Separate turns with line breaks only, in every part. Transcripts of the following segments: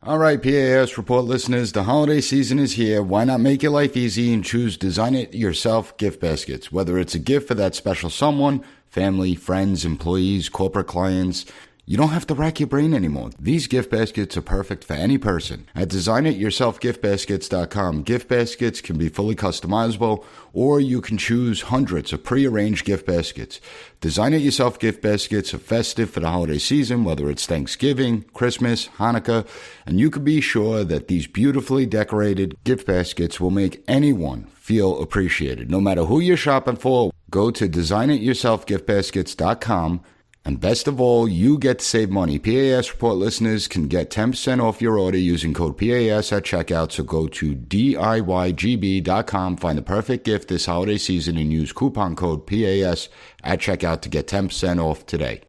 All right, P.A.S. report listeners, the holiday season is here. Why not make your life easy and choose Design It Yourself gift baskets? Whether it's a gift for that special someone, family, friends, employees, corporate clients, you don't have to rack your brain anymore. These gift baskets are perfect for any person. At designityourselfgiftbaskets.com, gift baskets can be fully customizable, or you can choose hundreds of pre-arranged gift baskets. Design It Yourself gift baskets are festive for the holiday season, whether it's Thanksgiving, Christmas, Hanukkah, and you can be sure that these beautifully decorated gift baskets will make anyone feel appreciated. No matter who you're shopping for, go to designityourselfgiftbaskets.com. And best of all, you get to save money. P.A.S. report listeners can get 10% off your order using code PAS at checkout. So go to DIYGB.com, find the perfect gift this holiday season, and use coupon code PAS at checkout to get 10% off today.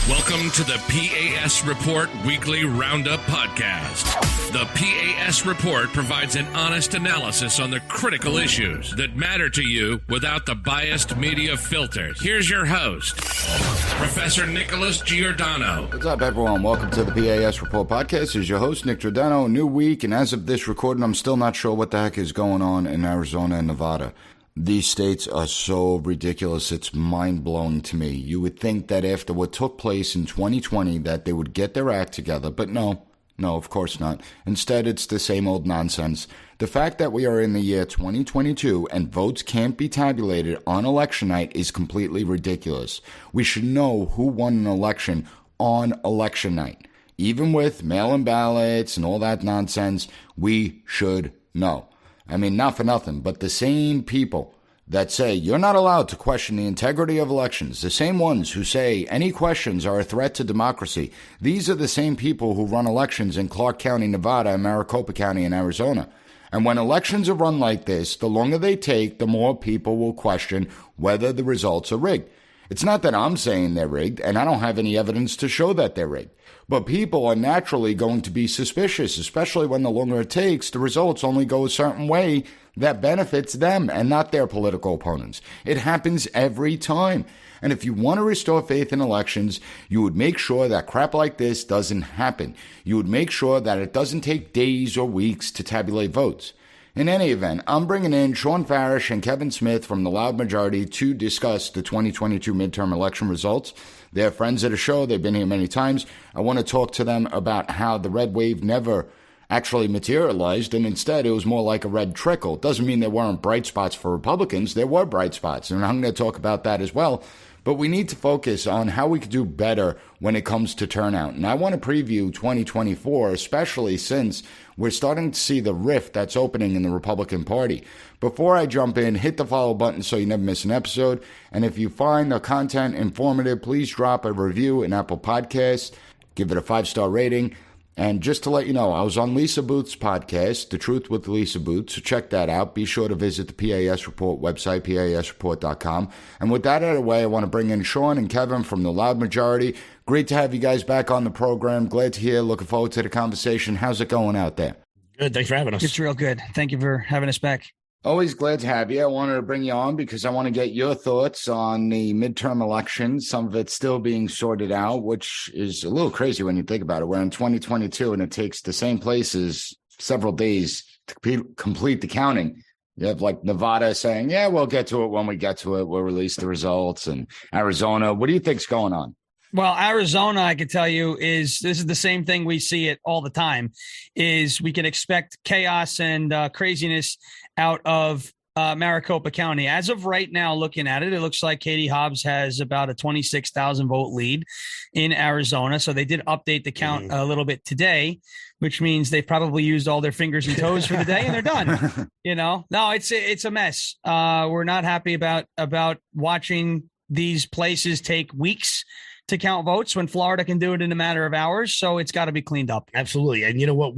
Welcome to the P.A.S. Report Weekly Roundup Podcast. The P.A.S. Report provides an honest analysis on the critical issues that matter to you without the biased media filters. Here's your host, Professor Nicholas Giordano.
What's up, everyone? Welcome to the P.A.S. Report Podcast. This is your host, Nick Giordano. A new week, and as of this recording, I'm still not sure what the heck is going on in Arizona and Nevada. These states are so ridiculous, it's mind-blowing to me. You would think that after what took place in 2020 that they would get their act together, but no, of course not. Instead, it's the same old nonsense. The fact that we are in the year 2022 and votes can't be tabulated on election night is completely ridiculous. We should know who won an election on election night. Even with mail-in ballots and all that nonsense, we should know. I mean, not for nothing, but the same people that say you're not allowed to question the integrity of elections, the same ones who say any questions are a threat to democracy, these are the same people who run elections in Clark County, Nevada, and Maricopa County in Arizona. And when elections are run like this, the longer they take, the more people will question whether the results are rigged. It's not that I'm saying they're rigged, and I don't have any evidence to show that they're rigged. But people are naturally going to be suspicious, especially when the longer it takes, the results only go a certain way that benefits them and not their political opponents. It happens every time. And if you want to restore faith in elections, you would make sure that crap like this doesn't happen. You would make sure that it doesn't take days or weeks to tabulate votes. In any event, I'm bringing in Shawn Farash and Kevin Smith from the Loud Majority to discuss the 2022 midterm election results. They're friends of the show. They've been here many times. I want to talk to them about how the red wave never actually materialized, and instead it was more like a red trickle. Doesn't mean there weren't bright spots for Republicans. There were bright spots, and I'm going to talk about that as well. But we need to focus on how we could do better when it comes to turnout. And I want to preview 2024, especially since we're starting to see the rift that's opening in the Republican Party. Before I jump in, hit the follow button so you never miss an episode. And if you find the content informative, please drop a review in Apple Podcasts. Give it a 5-star rating. And just to let you know, I was on Lisa Booth's podcast, The Truth with Lisa Booth, so check that out. Be sure to visit the PAS Report website, PASreport.com. And with that out of the way, I want to bring in Shawn and Kevin from the Loud Majority. Great to have you guys back on the program. Glad to hear. Looking forward to the conversation. How's it going out there?
Good. Thanks for having us.
It's real good. Thank you for having us back.
Always glad to have you. I wanted to bring you on because I want to get your thoughts on the midterm elections. Some of it's still being sorted out, which is a little crazy when you think about it. We're in 2022 and it takes the same places several days to complete the counting. You have like Nevada saying, yeah, we'll get to it when we get to it. We'll release the results. And Arizona, what do you think's going on?
Well, Arizona, I can tell you, this is the same thing we see it all the time, is we can expect chaos and craziness out of Maricopa County. As of right now, looking at it, it looks like Katie Hobbs has about a 26,000 vote lead in Arizona. So they did update the count a little bit today, which means they probably used all their fingers and toes for the day and they're done. No, it's a mess. We're not happy about watching these places take weeks to count votes when Florida can do it in a matter of hours. So it's got to be cleaned up.
Absolutely. And you know what?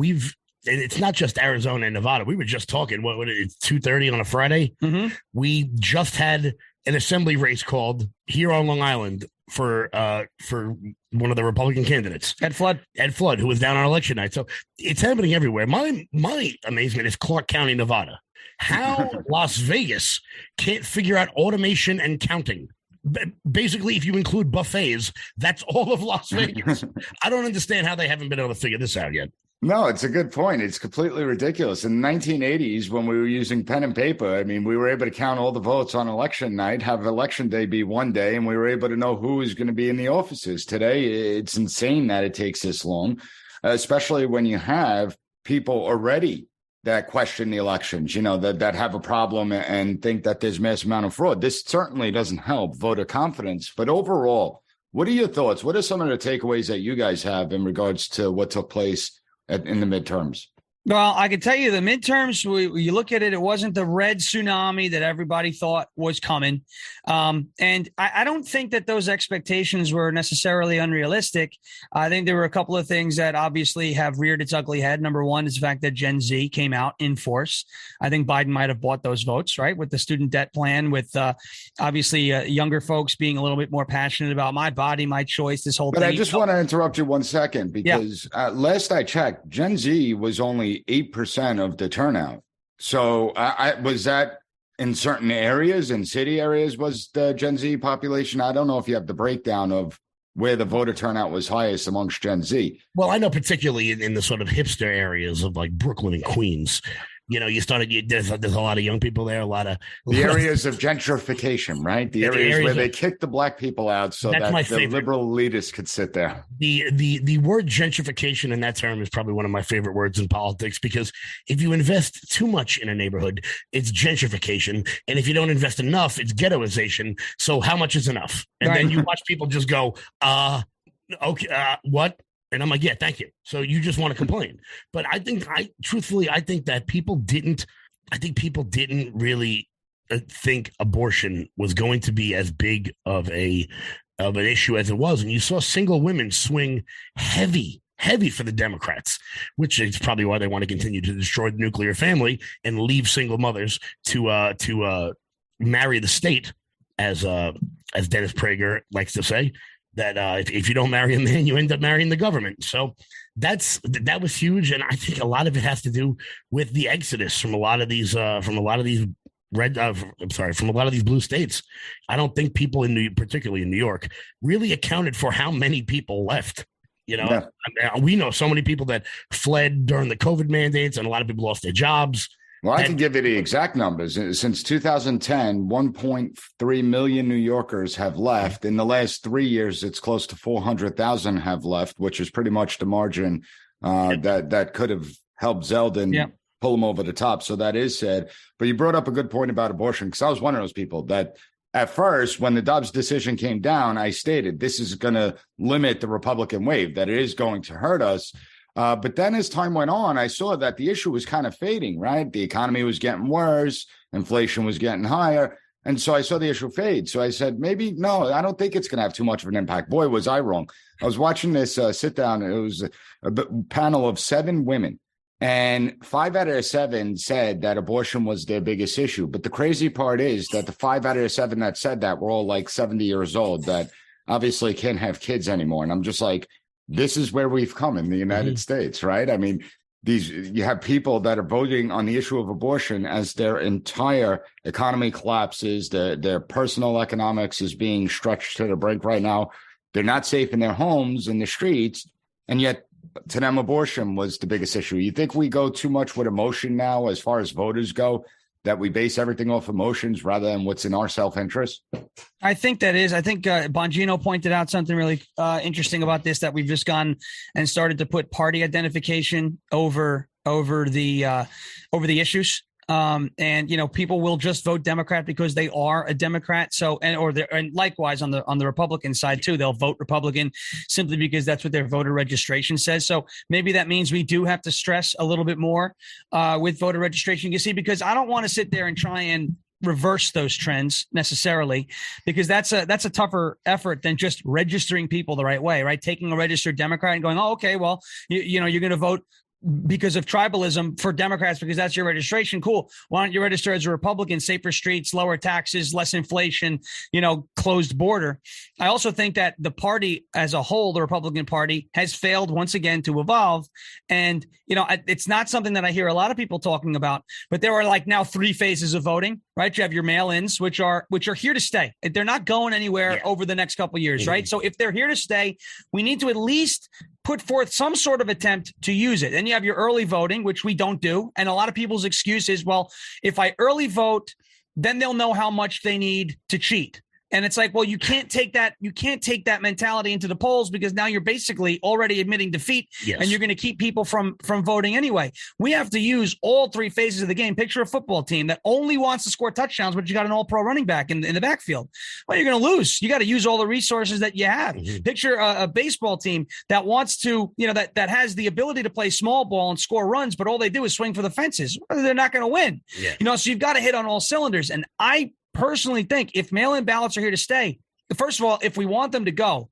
It's not just Arizona and Nevada. We were just talking, it's 2:30 on a Friday. Mm-hmm. We just had an assembly race called here on Long Island for one of the Republican candidates. Ed Flood, who was down on election night. So it's happening everywhere. My amazement is Clark County, Nevada. How Las Vegas can't figure out automation and counting. Basically, if you include buffets, that's all of Las Vegas. I don't understand how they haven't been able to figure this out yet.
No, it's a good point. It's completely ridiculous. In the 1980s, when we were using pen and paper, I mean, we were able to count all the votes on election night, have election day be one day, and we were able to know who is going to be in the offices. Today, it's insane that it takes this long, especially when you have people already that question the elections, that have a problem and think that there's mass amount of fraud. This certainly doesn't help voter confidence. But overall, what are your thoughts? What are some of the takeaways that you guys have in regards to what took place in the midterms?
Well, I can tell you the midterms, you look at it, it wasn't the red tsunami that everybody thought was coming. And I don't think that those expectations were necessarily unrealistic. I think there were a couple of things that obviously have reared its ugly head. Number one is the fact that Gen Z came out in force. I think Biden might have bought those votes, right? With the student debt plan, with obviously younger folks being a little bit more passionate about my body, my choice, this whole thing.
But I just want to interrupt you 1 second because last I checked, Gen Z was only 8% of the turnout. So was that in certain areas, in city areas, was the Gen Z population? I don't know if you have the breakdown of where the voter turnout was highest amongst Gen Z.
Well, I know particularly in the sort of hipster areas of like Brooklyn and Queens. There's a lot of young people there,
the areas of gentrification, right? The areas where they kick the black people out so that the liberal elitists could sit there.
The word gentrification in that term is probably one of my favorite words in politics, because if you invest too much in a neighborhood, it's gentrification. And if you don't invest enough, it's ghettoization. So how much is enough? And then you watch people just go, okay, what? And I'm like, yeah, thank you. So you just want to complain. But I think that people didn't really think abortion was going to be as big of an issue as it was. And you saw single women swing heavy for the Democrats, which is probably why they want to continue to destroy the nuclear family and leave single mothers to marry the state, as Dennis Prager likes to say. That if you don't marry a man, you end up marrying the government. So that was huge, and I think a lot of it has to do with the exodus from a lot of these blue states. I don't think people particularly in New York, really accounted for how many people left. We know so many people that fled during the COVID mandates, and a lot of people lost their jobs.
Well, I can give you the exact numbers. Since 2010, 1.3 million New Yorkers have left. In the last 3 years, it's close to 400,000 have left, which is pretty much the margin that could have helped Zeldin pull him over the top. So that is sad. But you brought up a good point about abortion, because I was one of those people that at first, when the Dobbs decision came down, I stated this is going to limit the Republican wave, that it is going to hurt us. But then as time went on, I saw that the issue was kind of fading, right? The economy was getting worse. Inflation was getting higher. And so I saw the issue fade. So I said, maybe, no, I don't think it's going to have too much of an impact. Boy, was I wrong. I was watching this sit down. It was a panel of 7 women. And 5 out of the 7 said that abortion was their biggest issue. But the crazy part is that the 5 out of the 7 that said that were all like 70 years old, that obviously can't have kids anymore. And I'm just like, this is where we've come in the United States, right? I mean, you have people that are voting on the issue of abortion as their entire economy collapses. Their personal economics is being stretched to the brink right now. They're not safe in their homes, in the streets. And yet to them, abortion was the biggest issue. You think we go too much with emotion now as far as voters go, that we base everything off emotions rather than what's in our self-interest?
I think Bongino pointed out something really interesting about this, that we've just gone and started to put party identification over the issues. And people will just vote Democrat because they are a Democrat. So, and likewise on the Republican side too, they'll vote Republican simply because that's what their voter registration says. So maybe that means we do have to stress a little bit more with voter registration. You see, because I don't want to sit there and try and reverse those trends necessarily, because that's a tougher effort than just registering people the right way, right? Taking a registered Democrat and going, oh, okay, well, you're going to vote because of tribalism for Democrats because that's your registration. Cool. Why don't you register as a Republican? Safer streets, lower taxes, less inflation, closed border. I also think that the party as a whole, the Republican Party, has failed once again to evolve. And, it's not something that I hear a lot of people talking about, but there are like now 3 phases of voting, right? You have your mail-ins, which are here to stay. They're not going anywhere over the next couple of years, right? So if they're here to stay, we need to at least put forth some sort of attempt to use it. Then you have your early voting, which we don't do. And a lot of people's excuse is, well, if I early vote, then they'll know how much they need to cheat. And it's like, well, you can't take that mentality into the polls, because now you're basically already admitting defeat.
Yes.
And you're going to keep people from voting anyway. We have to use all three phases of the game. Picture a football team that only wants to score touchdowns, but you got an all-pro running back in the backfield. Well, you're going to lose. You got to use all the resources that you have. Mm-hmm. Picture a baseball team that wants to, that has the ability to play small ball and score runs, but all they do is swing for the fences. They're not going to win. Yeah. So you've got to hit on all cylinders. And I personally think if mail-in ballots are here to stay, first of all, if we want them to go,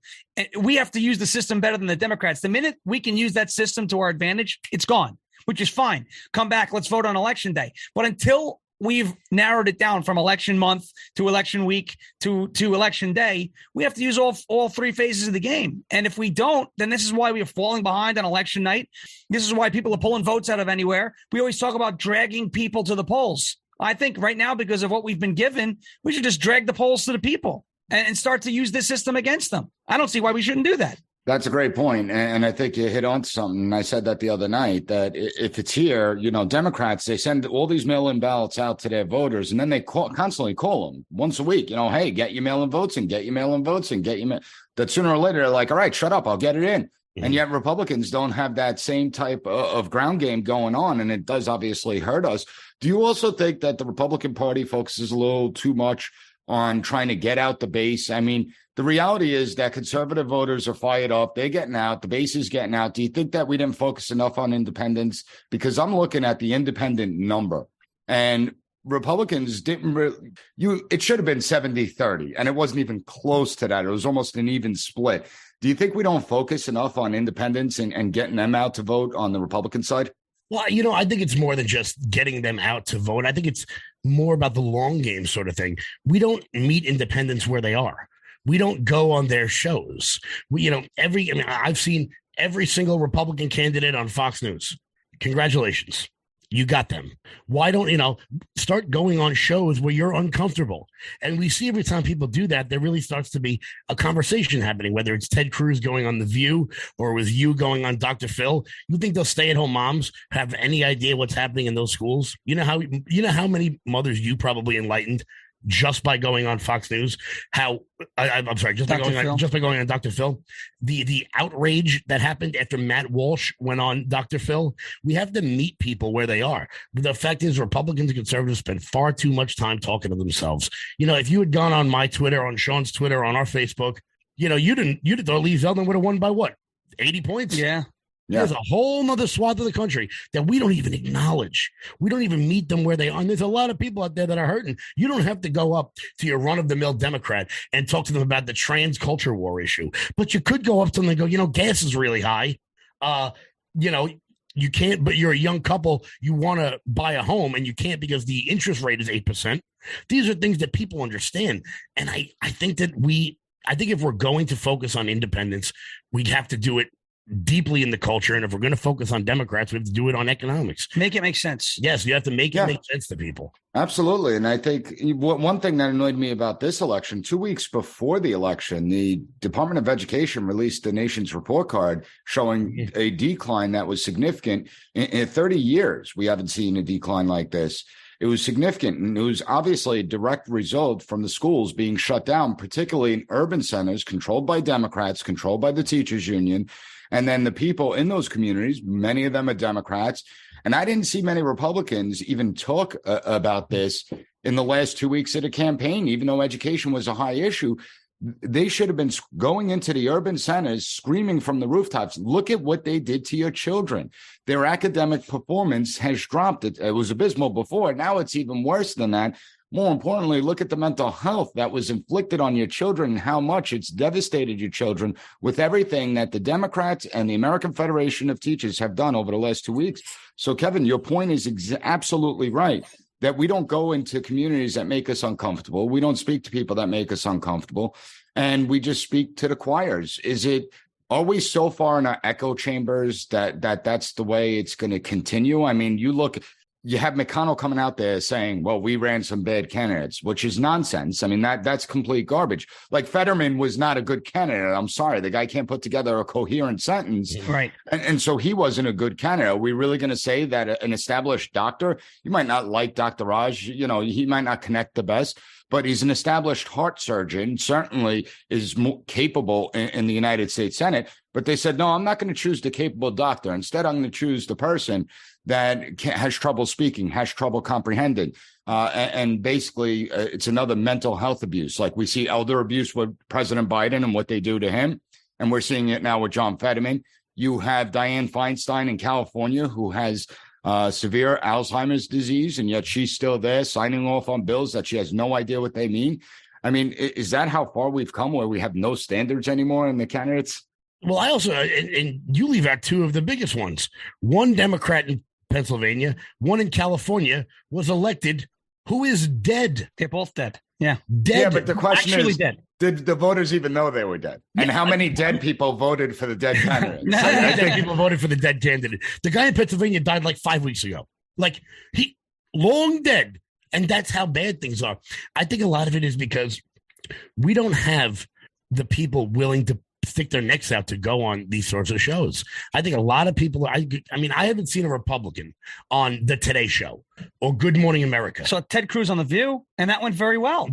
we have to use the system better than the Democrats. The minute we can use that system to our advantage, it's gone, which is fine. Come back, let's vote on election day. But until we've narrowed it down from election month to election week to election day, we have to use all three phases of the game. And if we don't, then this is why we are falling behind on election night. This is why people are pulling votes out of anywhere. We always talk about dragging people to the polls. I think right now, because of what we've been given, we should just drag the polls to the people and start to use this system against them. I don't see why we shouldn't do that.
That's a great point. And I think you hit on something. I said that the other night, that if it's here, Democrats, they send all these mail-in ballots out to their voters, and then they constantly call them once a week, hey, get your mail-in votes and get your mail-in votes and get your that sooner or later, they're like, all right, shut up, I'll get it in. And yet Republicans don't have that same type of ground game going on, and it does obviously hurt us. Do you also think that the Republican Party focuses a little too much on trying to get out the base? I mean, the reality is that conservative voters are fired up. They're getting out. The base is getting out. Do you think that we didn't focus enough on independents? Because I'm looking at the independent number, and Republicans didn't really, it should have been 70-30, and it wasn't even close to that. It was almost an even split. Do you think we don't focus enough on independents and getting them out to vote on the Republican side?
Well, I think it's more than just getting them out to vote. I think it's more about the long game sort of thing. We don't meet independents where they are. We don't go on their shows. I've seen every single Republican candidate on Fox News. Congratulations. You got them. Why don't, start going on shows where you're uncomfortable? And we see every time people do that, there really starts to be a conversation happening, whether it's Ted Cruz going on The View or with you going on Dr. Phil. You think those stay-at-home moms have any idea what's happening in those schools? You know how many mothers you probably enlightened just by going on Fox News, just by going on Dr. Phil, the outrage that happened after Matt Walsh went on Dr. Phil. We have to meet people where they are. The fact is, Republicans and conservatives spend far too much time talking to themselves. If you had gone on my Twitter, on Sean's Twitter, on our Facebook, you'd have thought Lee Zeldin would have won by what, 80 points?
Yeah.
There's a whole nother swath of the country that we don't even acknowledge. We don't even meet them where they are. And there's a lot of people out there that are hurting. You don't have to go up to your run-of-the-mill Democrat and talk to them about the trans culture war issue. But you could go up to them and go, gas is really high. You can't, but you're a young couple. You want to buy a home and you can't because the interest rate is 8%. These are things that people understand. And I think if we're going to focus on independence, we'd have to do it deeply in the culture. And if we're going to focus on Democrats, we have to do it on economics.
Make it make sense.
Yes, you have to make it make sense to people.
Absolutely. And I think one thing that annoyed me about this election, 2 weeks before the election, the Department of Education released the nation's report card showing a decline that was significant. In 30 years, we haven't seen a decline like this. It was significant, and it was obviously a direct result from the schools being shut down, particularly in urban centers controlled by Democrats, controlled by the teachers union. And then the people in those communities, many of them are Democrats. And I didn't see many Republicans even talk about this in the last 2 weeks of the campaign, even though education was a high issue. They should have been going into the urban centers, screaming from the rooftops, look at what they did to your children. Their academic performance has dropped. It was abysmal before. Now it's even worse than that. More importantly, look at the mental health that was inflicted on your children and how much it's devastated your children with everything that the Democrats and the American Federation of Teachers have done over the last 2 weeks. So, Kevin, your point is absolutely right, that we don't go into communities that make us uncomfortable. We don't speak to people that make us uncomfortable, and we just speak to the choirs. Are we so far in our echo chambers that that's the way it's going to continue? I mean, you look you have McConnell coming out there saying, well, we ran some bad candidates, which is nonsense. I mean, that's complete garbage. Like Fetterman was not a good candidate. I'm sorry. The guy can't put together a coherent sentence.
Right.
And so he wasn't a good candidate. Are we really going to say that an established doctor, you might not like Dr. Raj, he might not connect the best, but he's an established heart surgeon, certainly is more capable in the United States Senate. But they said, no, I'm not going to choose the capable doctor. Instead, I'm going to choose the person that has trouble speaking, has trouble comprehending. And basically, it's another mental health abuse. Like we see elder abuse with President Biden and what they do to him. And we're seeing it now with John Fetterman. You have Dianne Feinstein in California, who has severe Alzheimer's disease, and yet she's still there signing off on bills that she has no idea what they mean. I mean, is that how far we've come, where we have no standards anymore in the candidates?
Well, I also, and you leave out two of the biggest ones. One Democrat in Pennsylvania, one in California was elected who is dead.
They're both dead. Yeah.
Dead.
Yeah, but the question
Actually
is,
dead.
Did the voters even know they were dead? And how many dead people voted for the dead candidate?
I think people voted for the dead candidate. The guy in Pennsylvania died like 5 weeks ago. Like he long dead. And that's how bad things are. I think a lot of it is because we don't have the people willing to stick their necks out to go on these sorts of shows. I think a lot of people, I haven't seen a Republican on the Today Show or Good Morning America.
So Ted Cruz on The View, and that went very well.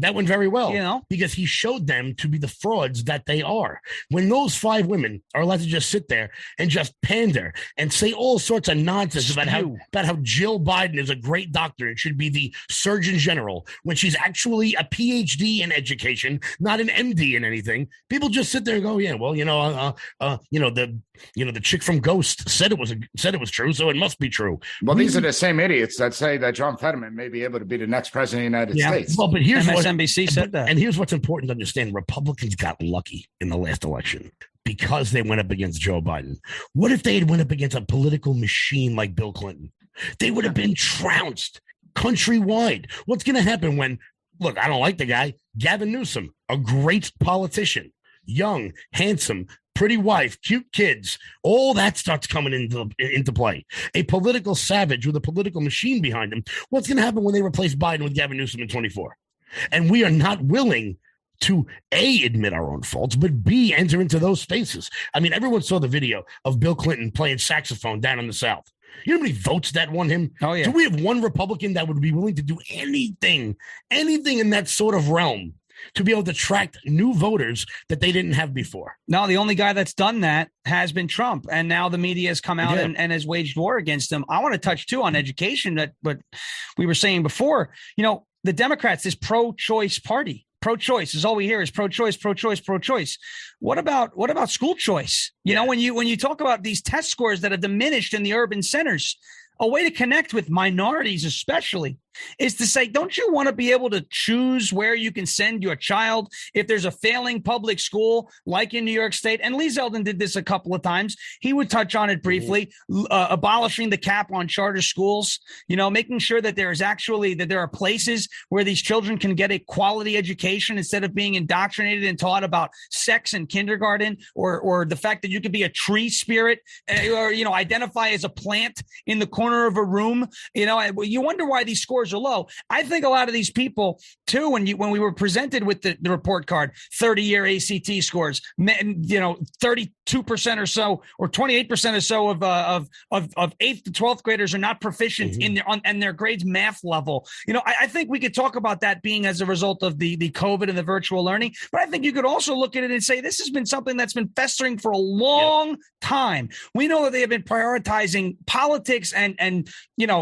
Because he showed them to be the frauds that they are. When those 5 women are allowed to just sit there and just pander and say all sorts of nonsense about how Jill Biden is a great doctor and should be the Surgeon General when she's actually a PhD in education, not an MD in anything, people just sit there and go, yeah, well, the chick from Ghost said it was true, so it must be true.
Well, these are the same idiots that say that John Fetterman may be able to be the next president of the United States.
Well, but here's
MSNBC said that.
And here's what's important to understand. Republicans got lucky in the last election because they went up against Joe Biden. What if they had went up against a political machine like Bill Clinton? They would have been trounced countrywide. What's going to happen when, look, I don't like the guy, Gavin Newsom, a great politician, young, handsome, pretty wife, cute kids, all that starts coming into play. A political savage with a political machine behind him. What's going to happen when they replace Biden with Gavin Newsom in 24? And we are not willing to A, admit our own faults, but B, enter into those spaces. I mean, everyone saw the video of Bill Clinton playing saxophone down in the South. You know how many votes that won him?
Oh, yeah.
Do we have one Republican that would be willing to do anything in that sort of realm to be able to attract new voters that they didn't have before?
No, the only guy that's done that has been Trump. And now the media has come out and has waged war against him. I want to touch, too, on education, but we were saying before, the Democrats, this pro-choice party. Pro-choice is all we hear is pro-choice, pro-choice, pro-choice. What about school choice? You know, when you talk about these test scores that have diminished in the urban centers, a way to connect with minorities especially is to say, don't you want to be able to choose where you can send your child if there's a failing public school like in New York State? And Lee Zeldin did this a couple of times. He would touch on it briefly, abolishing the cap on charter schools, making sure that there are places where these children can get a quality education instead of being indoctrinated and taught about sex in kindergarten or the fact that you could be a tree spirit or, identify as a plant in the corner of a room. You wonder why these scores are low. I think a lot of these people too, when we were presented with the report card, 30-year ACT scores, 32% or so, or 28% or so of 8th to 12th graders are not proficient in their grades math level. I think we could talk about that being as a result of the COVID and the virtual learning, but I think you could also look at it and say this has been something that's been festering for a long time. We know that they have been prioritizing politics and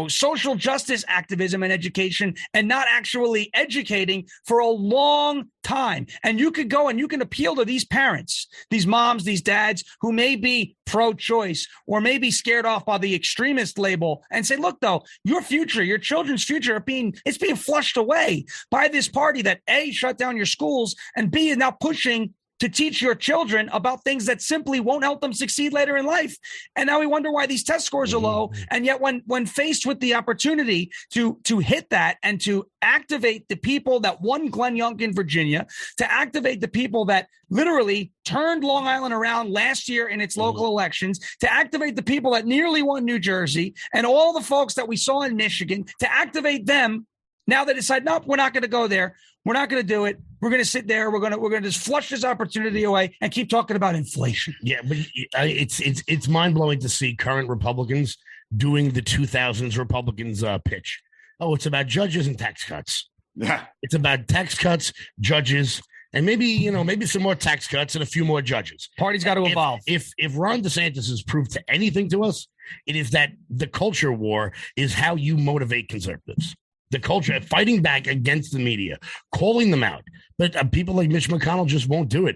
social justice activism and education and not actually educating for a long time. And you could go and you can appeal to these parents, these moms, these dads who may be pro-choice or may be scared off by the extremist label and say, look, though, your future, your children's future it's being flushed away by this party that A, shut down your schools, and B, is now pushing to teach your children about things that simply won't help them succeed later in life. And now we wonder why these test scores are low. And yet when faced with the opportunity to hit that and to activate the people that won Glenn Young in Virginia, to activate the people that literally turned Long Island around last year in its local elections, to activate the people that nearly won New Jersey, and all the folks that we saw in Michigan, to activate them, now they decide, nope, we're not going to go there. We're not going to do it. We're going to sit there. We're going to just flush this opportunity away and keep talking about inflation.
Yeah, but it's mind blowing to see current Republicans doing the 2000s Republicans pitch. Oh, it's about judges and tax cuts.
Yeah,
it's about tax cuts, judges, and maybe some more tax cuts and a few more judges.
Party's got to evolve.
If Ron DeSantis has proved to anything to us, it is that the culture war is how you motivate conservatives. The culture, fighting back against the media, calling them out. But people like Mitch McConnell just won't do it.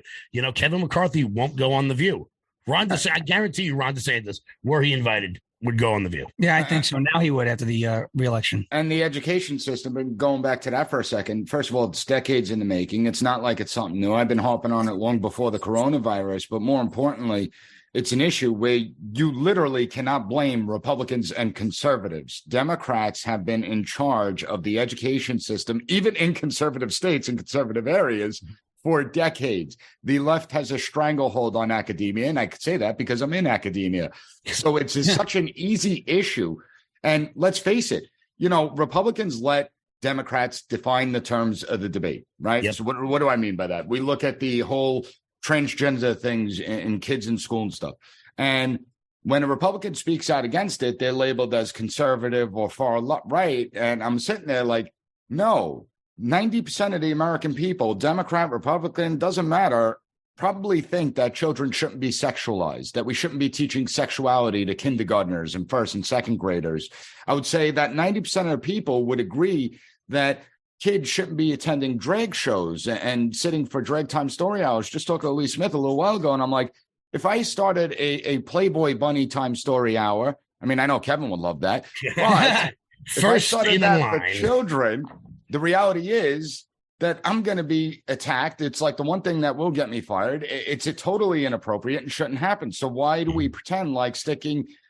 Kevin McCarthy won't go on The View. I guarantee you Ron DeSantis, were he invited, would go on The View.
Yeah, I think so. Now he would after the re-election.
And the education system, and going back to that for a second, first of all, it's decades in the making. It's not like it's something new. I've been harping on it long before the coronavirus, but more importantly, it's an issue where you literally cannot blame Republicans and conservatives. Democrats have been in charge of the education system, even in conservative states and conservative areas, for decades. The left has a stranglehold on academia, and I could say that because I'm in academia. So it's such an easy issue. And let's face it, Republicans let Democrats define the terms of the debate, right?
Yep.
So what do I mean by that? We look at the whole transgender things in kids in school and stuff. And when a Republican speaks out against it, they're labeled as conservative or far right. And I'm sitting there like, no, 90% of the American people, Democrat, Republican, doesn't matter, probably think that children shouldn't be sexualized, that we shouldn't be teaching sexuality to kindergartners and first and second graders. I would say that 90% of people would agree that kids shouldn't be attending drag shows and sitting for drag time story hours. Just talked to Lee Smith a little while ago, and I'm like, if I started a Playboy Bunny time story hour, I mean, I know Kevin would love that, but if I started that for children, the reality is that I'm going to be attacked. It's like the one thing that will get me fired. It's totally inappropriate and shouldn't happen. So why do we pretend like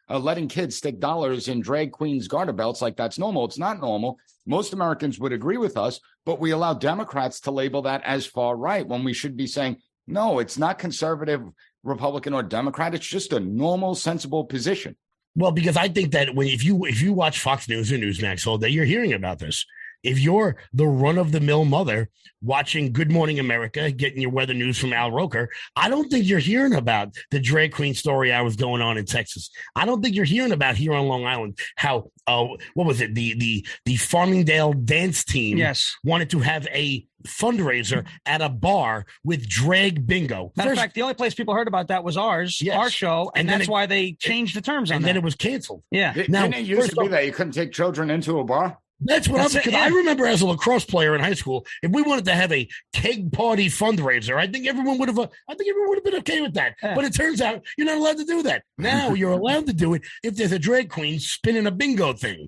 letting kids stick dollars in drag queens' garter belts like that's normal? It's not normal. Most Americans would agree with us, but we allow Democrats to label that as far right when we should be saying, no, it's not conservative, Republican, or Democrat. It's just a normal, sensible position.
Well, because I think that if you watch Fox News or Newsmax all day, you're hearing about this. If you're the run-of-the-mill mother watching Good Morning America, getting your weather news from Al Roker, I don't think you're hearing about the drag queen story hours going on in Texas. I don't think you're hearing about here on Long Island how what was it, the Farmingdale dance team wanted to have a fundraiser at a bar with drag bingo.
Matter of fact, the only place people heard about that was our show, and that's why they changed the terms on that.
And then it was canceled.
Yeah.
Didn't it used to be that you couldn't take children into a bar?
That's what I remember as a lacrosse player in high school. If we wanted to have a keg party fundraiser, I think everyone would have been okay with that. Yeah. But it turns out you're not allowed to do that. Now you're allowed to do it if there's a drag queen spinning a bingo thing.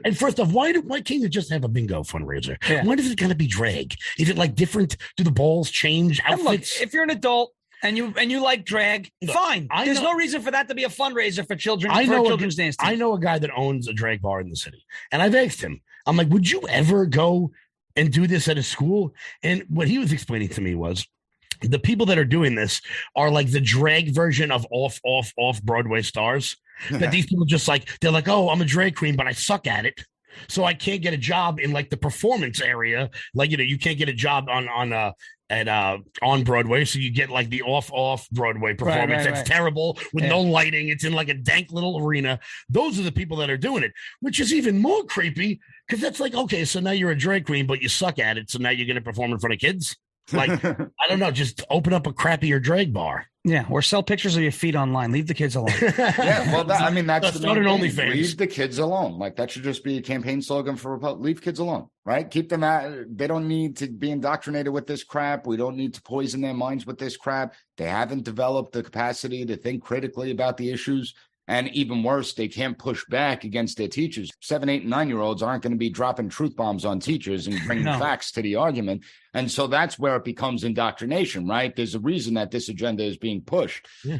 And first off, why can't you just have a bingo fundraiser? Yeah. Why does it gotta be drag? Is it like different? Do the balls change outfits?
Look, if you're an adult and you like drag, fine. There's no reason for that to be a fundraiser for children. Children's dance team.
I know a guy that owns a drag bar in the city, and I've asked him. I'm like, would you ever go and do this at a school? And what he was explaining to me was the people that are doing this are like the drag version of off Broadway stars. That these people they're like, oh, I'm a drag queen, but I suck at it. So I can't get a job in like the performance area. Like, you can't get a job on Broadway. So you get like the off Broadway performance. That's terrible with no lighting. It's in like a dank little arena. Those are the people that are doing it, which is even more creepy because that's like, okay, so now you're a drag queen, but you suck at it. So now you're going to perform in front of kids. Like, I don't know, just open up a crappier drag bar.
Yeah, or sell pictures of your feet online. Leave the kids alone.
Yeah, well, that's the main thing.
OnlyFans.
Leave the kids alone. Like, that should just be a campaign slogan for Republic. Leave kids alone, right? Keep them they don't need to be indoctrinated with this crap. We don't need to poison their minds with this crap. They haven't developed the capacity to think critically about the issues. And even worse, they can't push back against their teachers. 7, 8, and 9-year-olds aren't going to be dropping truth bombs on teachers and bringing facts to the argument. And so that's where it becomes indoctrination, right? There's a reason that this agenda is being pushed.
Yeah.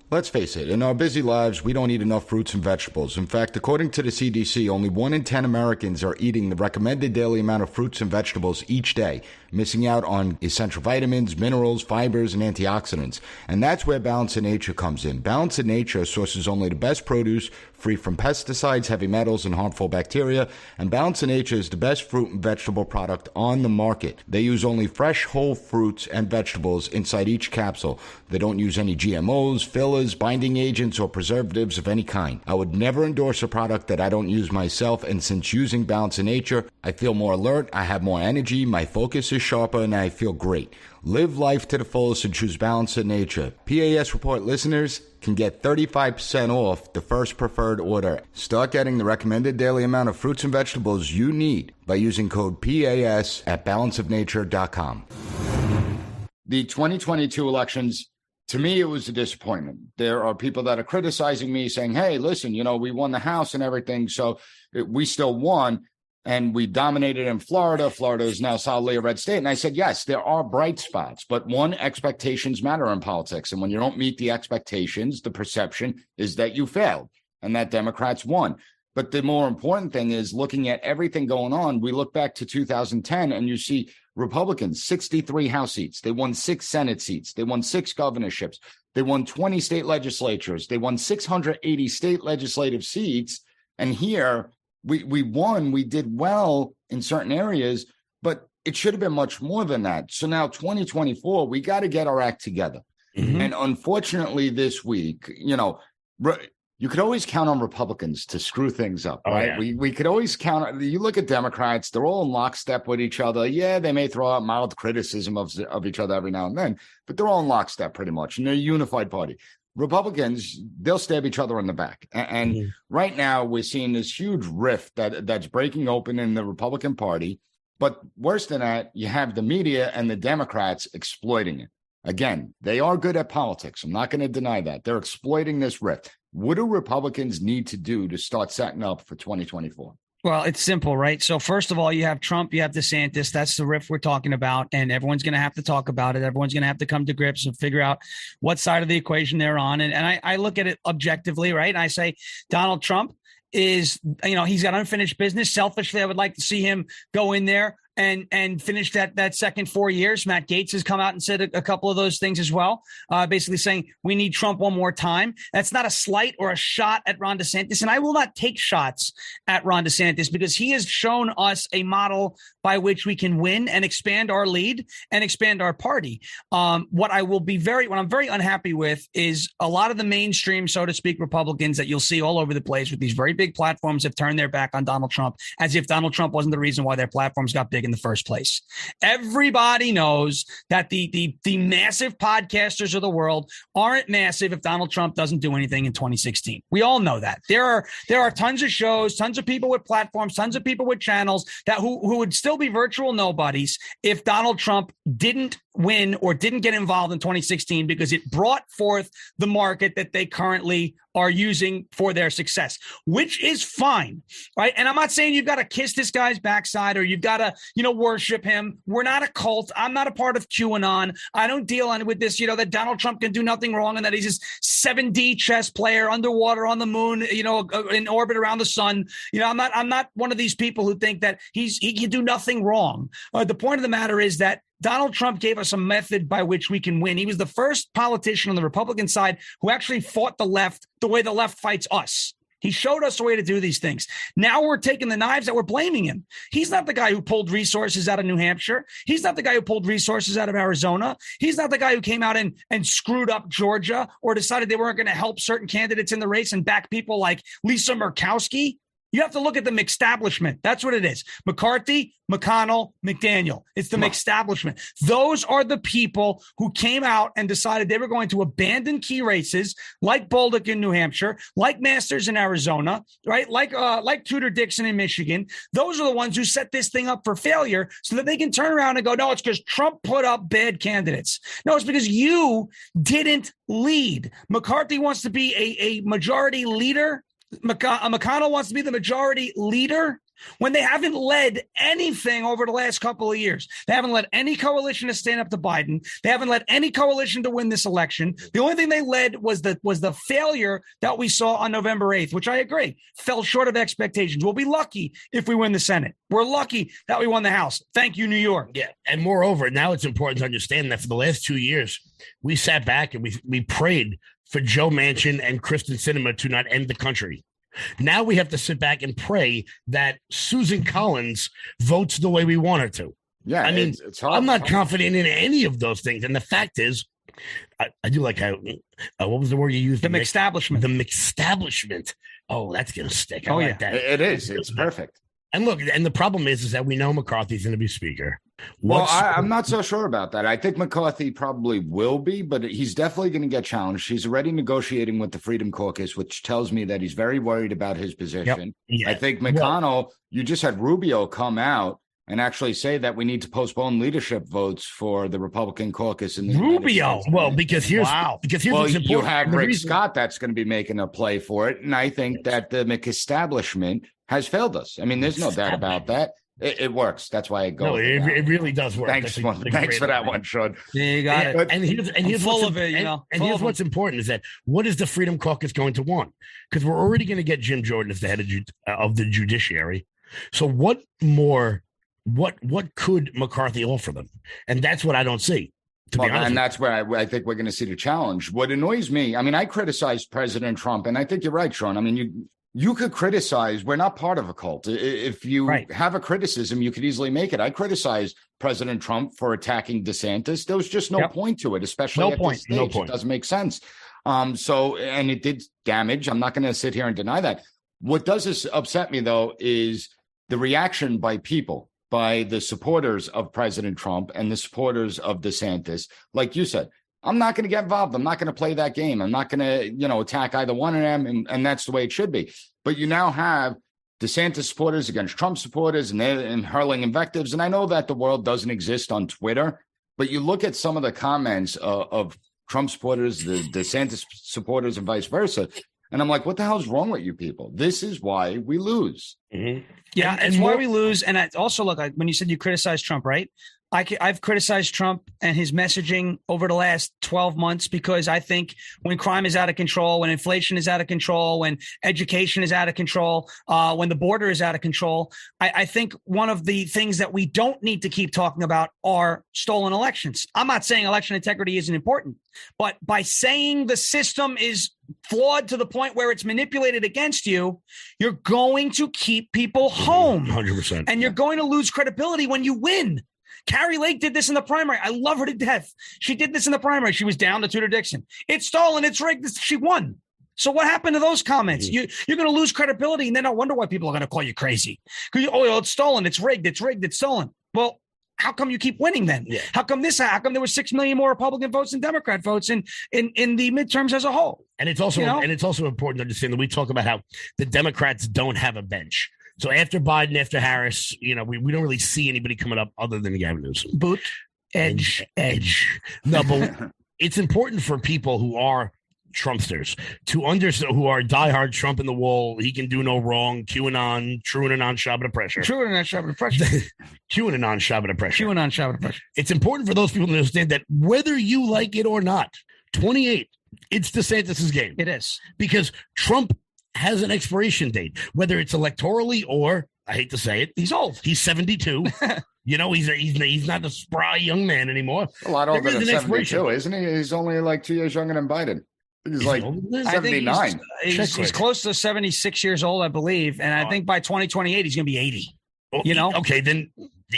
Let's face it, in our busy lives, we don't eat enough fruits and vegetables. In fact, according to the CDC, only 1 in 10 Americans are eating the recommended daily amount of fruits and vegetables each day, missing out on essential vitamins, minerals, fibers, and antioxidants. And that's where Balance in Nature comes in. Balance in Nature sources only the best produce, free from pesticides, heavy metals, and harmful bacteria. And Balance in Nature is the best fruit and vegetable product on the market. They use only fresh, whole fruits and vegetables inside each capsule. They don't use any GMOs, fillers, binding agents, or preservatives of any kind. I would never endorse a product that I don't use myself, and since using Balance in Nature, I feel more alert, I have more energy, my focus is sharper, and I feel great. Live life to the fullest and choose Balance in Nature. PAS Report listeners can get 35% off the first preferred order. Start getting the recommended daily amount of fruits and vegetables you need by using code PAS at balanceofnature.com. The 2022 elections, to me, it was a disappointment. There are people that are criticizing me saying, hey, listen, we won the House and everything, so we still won. And we dominated in Florida. Florida is now solidly a red state. And I said, yes, there are bright spots. But one, expectations matter in politics. And when you don't meet the expectations, the perception is that you failed and that Democrats won. But the more important thing is looking at everything going on. We look back to 2010 and you see Republicans, 63 House seats. They won 6 Senate seats. They won 6 governorships. They won 20 state legislatures. They won 680 state legislative seats. And here, we won, we did well in certain areas, but it should have been much more than that. So now 2024, we got to get our act together. Mm-hmm. And unfortunately this week, you could always count on Republicans to screw things up, right? Yeah. We could always count. You look at Democrats, they're all in lockstep with each other. Yeah, they may throw out mild criticism of each other every now and then, but they're all in lockstep pretty much, and they're a unified party. Republicans, they'll stab each other in the back. And right now we're seeing this huge rift that's breaking open in the Republican Party. But worse than that, you have the media and the Democrats exploiting it. Again, they are good at politics. I'm not going to deny that. They're exploiting this rift. What do Republicans need to do to start setting up for 2024?
Well, it's simple, right? So first of all, you have Trump, you have DeSantis. That's the rift we're talking about. And everyone's going to have to talk about it. Everyone's going to have to come to grips and figure out what side of the equation they're on. And I look at it objectively, right? And I say Donald Trump is, he's got unfinished business. Selfishly, I would like to see him go in there and finish that second 4 years. Matt Gaetz has come out and said a couple of those things as well, basically saying we need Trump one more time. That's not a slight or a shot at Ron DeSantis. And I will not take shots at Ron DeSantis because he has shown us a model by which we can win and expand our lead and expand our party. What I'm very unhappy with is a lot of the mainstream, so to speak, Republicans that you'll see all over the place with these very big platforms have turned their back on Donald Trump as if Donald Trump wasn't the reason why their platforms got big in the first place. Everybody knows that the massive podcasters of the world aren't massive if Donald Trump doesn't do anything in 2016. We all know that. There are tons of shows, tons of people with platforms, tons of people with channels that who would still be virtual nobodies if Donald Trump didn't win or didn't get involved in 2016 because it brought forth the market that they currently are using for their success, which is fine, right? And I'm not saying you've got to kiss this guy's backside or you've got to, worship him. We're not a cult. I'm not a part of QAnon. I don't deal with this, that Donald Trump can do nothing wrong and that he's this 7D chess player underwater on the moon, in orbit around the sun. I'm not one of these people who think that he can do nothing wrong. The point of the matter is that Donald Trump gave us a method by which we can win. He was the first politician on the Republican side who actually fought the left the way the left fights us. He showed us a way to do these things. Now we're taking the knives that we're blaming him. He's not the guy who pulled resources out of New Hampshire. He's not the guy who pulled resources out of Arizona. He's not the guy who came out and screwed up Georgia or decided they weren't going to help certain candidates in the race and back people like Lisa Murkowski. You have to look at the McStablishment. That's what it is. McCarthy, McConnell, McDaniel. It's the McStablishment. Those are the people who came out and decided they were going to abandon key races like Bolduc in New Hampshire, like Masters in Arizona, right? Like Tudor Dixon in Michigan. Those are the ones who set this thing up for failure so that they can turn around and go, no, it's because Trump put up bad candidates. No, it's because you didn't lead. McCarthy wants to be a majority leader. McConnell wants to be the majority leader when they haven't led anything over the last couple of years. They haven't led any coalition to stand up to Biden. They haven't led any coalition to win this election. The only thing they led was the failure that we saw on November 8th, which I agree, fell short of expectations. We'll be lucky if we win the Senate. We're lucky that we won the House. Thank you, New York.
Yeah. And moreover, now it's important to understand that for the last 2 years, we sat back and we prayed for Joe Manchin and Kristen Sinema to not end the country. Now we have to sit back and pray that Susan Collins votes the way we want her to.
Yeah,
I mean,
it's hard.
I'm not confident in any of those things. And the fact is, I do like how, what was the word you used?
The McStablishment.
The McStablishment. Oh, that's going to stick. I like that.
It is. It's perfect.
And look, and the problem is that we know McCarthy's going to be speaker.
Well, I'm not so sure about that. I think McCarthy probably will be, but he's definitely going to get challenged. He's already negotiating with the Freedom Caucus, which tells me that he's very worried about his position. Yep. Yeah. I think McConnell, you just had Rubio come out and actually say that we need to postpone leadership votes for the Republican caucus in the
Rubio. Well, because here's what's important.
You have Rick Scott that's going to be making a play for it, and I think that the McEstablishment has failed us. I mean, there's no doubt about that. It works. That's why I go.
No, it really does work.
Thanks for that one, Sean.
Yeah, you got it.
And here's
full of it, you know.
And here's what's important is that what is the Freedom Caucus going to want? Because we're already going to get Jim Jordan as the head of the judiciary. So what more? What could McCarthy offer them? And that's what I don't see. To be honest,
and that's where I think we're going to see the challenge. What annoys me, I mean, I criticized President Trump, and I think you're right, Sean. I mean, you could criticize. We're not part of a cult. If you have a criticism, you could easily make it. I criticized President Trump for attacking DeSantis. There was just no point to it, especially at this stage. It doesn't make sense. And it did damage. I'm not going to sit here and deny that. What does upset me, though, is the reaction by people, by the supporters of President Trump and the supporters of DeSantis. Like you said, I'm not going to get involved. I'm not going to play that game. I'm not going to, attack either one of them. And that's the way it should be. But you now have DeSantis supporters against Trump supporters and hurling invectives. And I know that the world doesn't exist on Twitter, but you look at some of the comments of Trump supporters, the DeSantis supporters, and vice versa. And I'm like, what the hell is wrong with you people? This is why we lose.
Mm-hmm. Yeah, it's why we lose. And I also, look, when you said you criticized Trump, right? I've criticized Trump and his messaging over the last 12 months because I think when crime is out of control, when inflation is out of control, when education is out of control, when the border is out of control, I think one of the things that we don't need to keep talking about are stolen elections. I'm not saying election integrity isn't important, but by saying the system is flawed to the point where it's manipulated against you, you're going to keep people home.
100%.
And you're going to lose credibility when you win. Carrie Lake did this in the primary. I love her to death. She did this in the primary. She was down to Tudor Dixon. It's stolen. It's rigged. She won. So what happened to those comments? You're going to lose credibility, and then I wonder why people are going to call you crazy. It's stolen. It's rigged. It's rigged. It's stolen. Well, how come you keep winning then? Yeah. How come there were 6 million more Republican votes than Democrat votes in the midterms as a whole?
And it's also important to understand that we talk about how the Democrats don't have a bench. So after Biden, after Harris, we don't really see anybody coming up other than Gavin Newsom.
Boot, edge.
No, but it's important for people who are Trumpsters to understand, who are diehard Trump in the wall. He can do no wrong. QAnon, true and a non-Shabbat pressure.
QAnon, Shabbat pressure.
QAnon, Shabbat pressure.
QAnon, Shabbat pressure.
It's important for those people to understand that whether you like it or not, 28, it's DeSantis' game.
It is.
Because Trump has an expiration date, whether it's electorally or, I hate to say it,
he's old.
He's 72. He's not a spry young man anymore.
A lot older than 72, isn't he? He's only like 2 years younger than Biden. He's like 79.
He's close to 76 years old, I believe. And I think by 2028, he's going to be 80.
Okay, then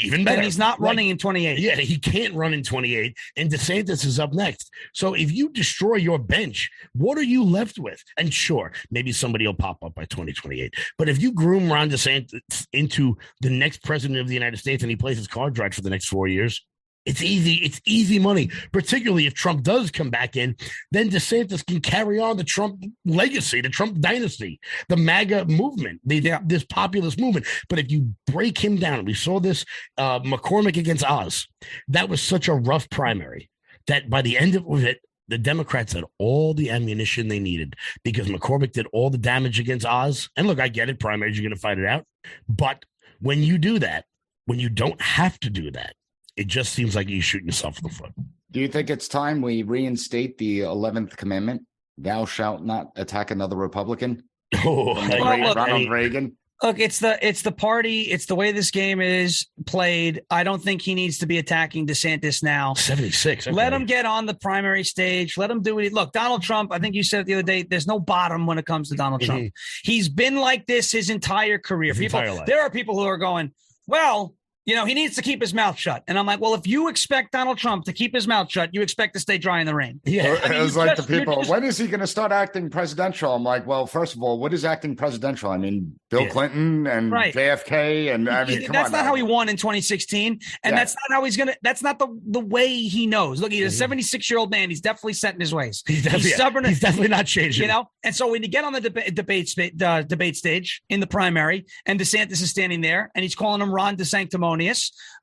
Even better.
And he's not running in 28.
Yeah, he can't run in 28. And DeSantis is up next. So if you destroy your bench, what are you left with? And sure, maybe somebody will pop up by 2028. But if you groom Ron DeSantis into the next president of the United States and he plays his cards right for the next 4 years, it's easy. It's easy money, particularly if Trump does come back in. Then DeSantis can carry on the Trump legacy, the Trump dynasty, the MAGA movement, this populist movement. But if you break him down, we saw this McCormick against Oz. That was such a rough primary that by the end of it, the Democrats had all the ammunition they needed because McCormick did all the damage against Oz. And look, I get it. Primaries, you're going to fight it out. But when you do that, when you don't have to do that, it just seems like you're shooting yourself in the foot.
Do you think it's time we reinstate the 11th commandment? Thou shalt not attack another Republican? Ronald Reagan.
Look, it's the party. It's the way this game is played. I don't think he needs to be attacking DeSantis now.
76. Okay.
Let him get on the primary stage. Let him do it. Look, Donald Trump, I think you said it the other day, there's no bottom when it comes to Donald Trump. He's been like this his entire career. There are people who are going, well, you know, he needs to keep his mouth shut. And I'm like, well, if you expect Donald Trump to keep his mouth shut, you expect to stay dry in the rain.
Yeah. I mean, it was like the people, when is he going to start acting presidential? I'm like, well, first of all, what is acting presidential? I mean, Bill Clinton and JFK. And I mean,
that's not how he won in 2016. And that's not how he's going to, that's not the way he knows. Look, he's a 76-year-old man. He's definitely set in his ways. He's stubborn.
He's definitely not changing.
You know? And so when you get on the debate stage in the primary and DeSantis is standing there and he's calling him Ron DeSanctimonious,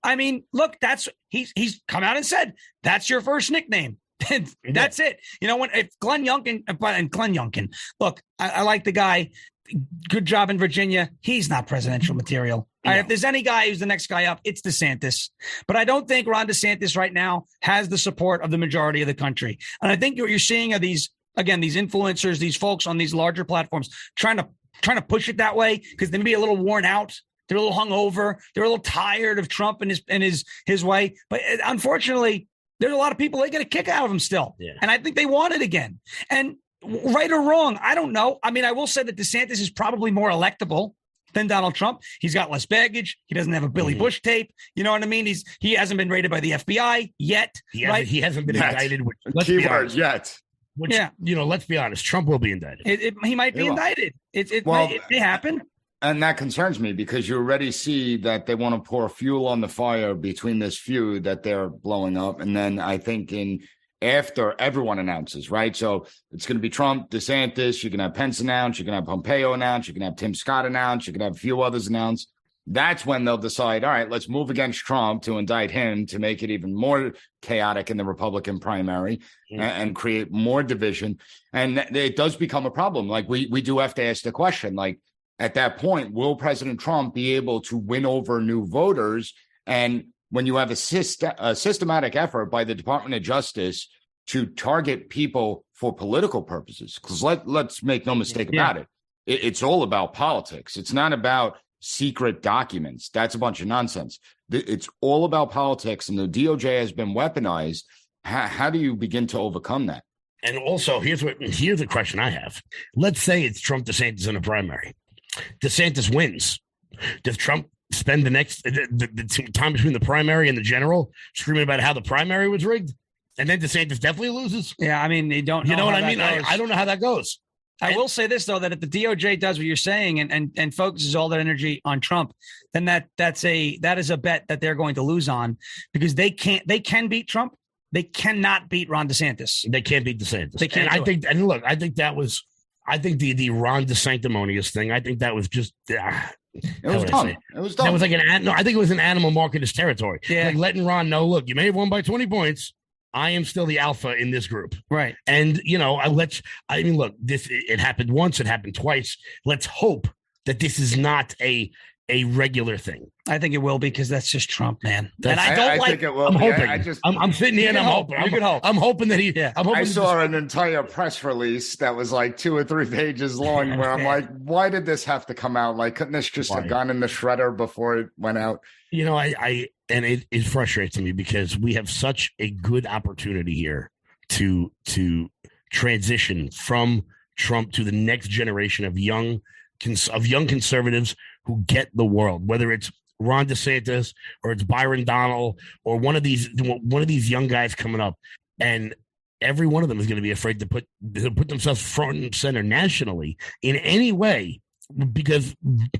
I mean, look, he's come out and said, that's your first nickname. That's it. You know, if Glenn Youngkin, look, I like the guy. Good job in Virginia. He's not presidential material. No. If there's any guy who's the next guy up, it's DeSantis. But I don't think Ron DeSantis right now has the support of the majority of the country. And I think what you're seeing are these influencers, these folks on these larger platforms trying to push it that way because they may be a little worn out. They're a little hungover. They're a little tired of Trump and his way. But unfortunately, there's a lot of people that get a kick out of him still. Yeah. And I think they want it again. And right or wrong, I don't know. I mean, I will say that DeSantis is probably more electable than Donald Trump. He's got less baggage. He doesn't have a Billy Bush tape. You know what I mean? He hasn't been raided by the FBI yet. He
hasn't been indicted.
Keywords yet.
Which, you know, let's be honest. Trump will be indicted.
He might be indicted. It may happen.
And that concerns me because you already see that they want to pour fuel on the fire between this feud that they're blowing up. And then I think after everyone announces, right? So it's going to be Trump, DeSantis. You can have Pence announce. You can have Pompeo announce. You can have Tim Scott announce. You can have a few others announce. That's when they'll decide, all right, let's move against Trump to indict him to make it even more chaotic in the Republican primary and create more division. And it does become a problem. Like we do have to ask the question, like, at that point, will President Trump be able to win over new voters? And when you have a systematic effort by the Department of Justice to target people for political purposes, because let's make no mistake about it, it's all about politics. It's not about secret documents. That's a bunch of nonsense. It's all about politics, and the DOJ has been weaponized. How do you begin to overcome that?
And also, here's the question I have. Let's say it's Trump DeSantis in a primary. DeSantis wins. Does Trump spend the time between the primary and the general screaming about how the primary was rigged? And then DeSantis definitely loses?
Yeah, I mean, they don't know.
You know what I mean? I don't know how that goes.
I will say this, though, that if the DOJ does what you're saying and focuses all that energy on Trump, then that is a bet that they're going to lose on because they can beat Trump. They cannot beat Ron DeSantis.
They can't beat DeSantis.
They can't.
I think the Ron DeSanctimonious thing, I think that was just
it was dumb. It was dumb.
That was like I think it was an animal marketer's territory. Yeah. Like letting Ron know, look, you may have won by 20 points. I am still the alpha in this group.
Right.
And look, it happened once, it happened twice. Let's hope that this is not a regular thing.
I think it will because that's just Trump, man.
And I think it will.
I'm hoping. I'm sitting here and I'm hoping.
You can hope.
I'm hoping that he. Yeah.
I saw an entire press release that was like 2 or 3 pages long, where I'm like, why did this have to come out? Like, couldn't this just have gone in the shredder before it went out?
You know, and it frustrates me because we have such a good opportunity here to transition from Trump to the next generation of young conservatives who get the world, whether it's Ron DeSantis or it's Byron Donald or one of these young guys coming up, and every one of them is going to be afraid to put themselves front and center nationally in any way because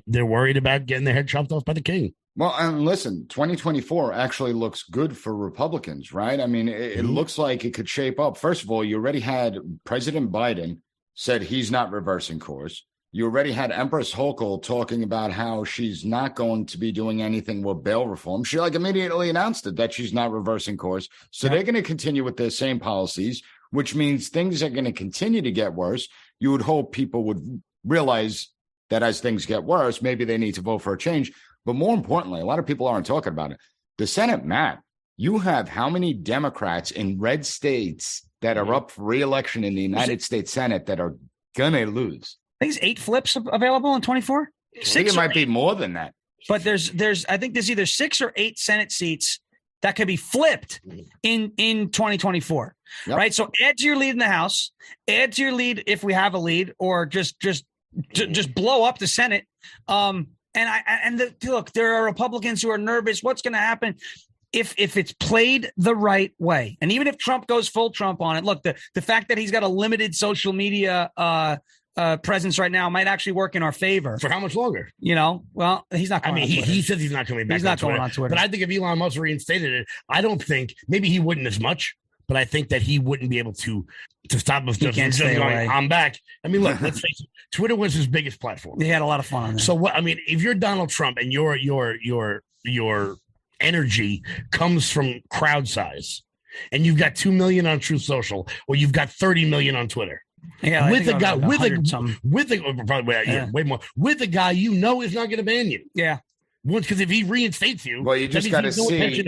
they're worried about getting their head chopped off by the king.
Well, and listen, 2024 actually looks good for Republicans, right? I mean, it looks like it could shape up. First of all, you already had President Biden said he's not reversing course. You already had Empress Hochul talking about how she's not going to be doing anything with bail reform. She immediately announced it, that she's not reversing course. So they're going to continue with their same policies, which means things are going to continue to get worse. You would hope people would realize that as things get worse, maybe they need to vote for a change. But more importantly, a lot of people aren't talking about it. The Senate, Matt, you have how many Democrats in red states that are up for re-election in the United States Senate that are going to lose?
I think it's 8 flips available in 24.
I think it might be more than that.
But I think there's either 6 or 8 Senate seats that could be flipped in 2024. Yep. Right. So add to your lead in the House, add to your lead if we have a lead, or just blow up the Senate. Look, there are Republicans who are nervous. What's going to happen if it's played the right way? And even if Trump goes full Trump on it, look, the fact that he's got a limited social media presence right now might actually work in our favor.
For how much longer?
Well, he's not going on Twitter.
He says he's not coming back.
He's not going on Twitter.
But I think if Elon Musk reinstated it, I don't think, maybe he wouldn't as much, but I think that he wouldn't be able to stop us from just going, I'm back. I mean, look, let's face it. Twitter was his biggest platform.
He had a lot of fun on there.
So what? I mean, if you're Donald Trump and your energy comes from crowd size, and you've got 2 million on Truth Social, or you've got 30 million on Twitter, with a guy is not going to ban you.
Yeah.
Because if he reinstates you,
well, you just got to see.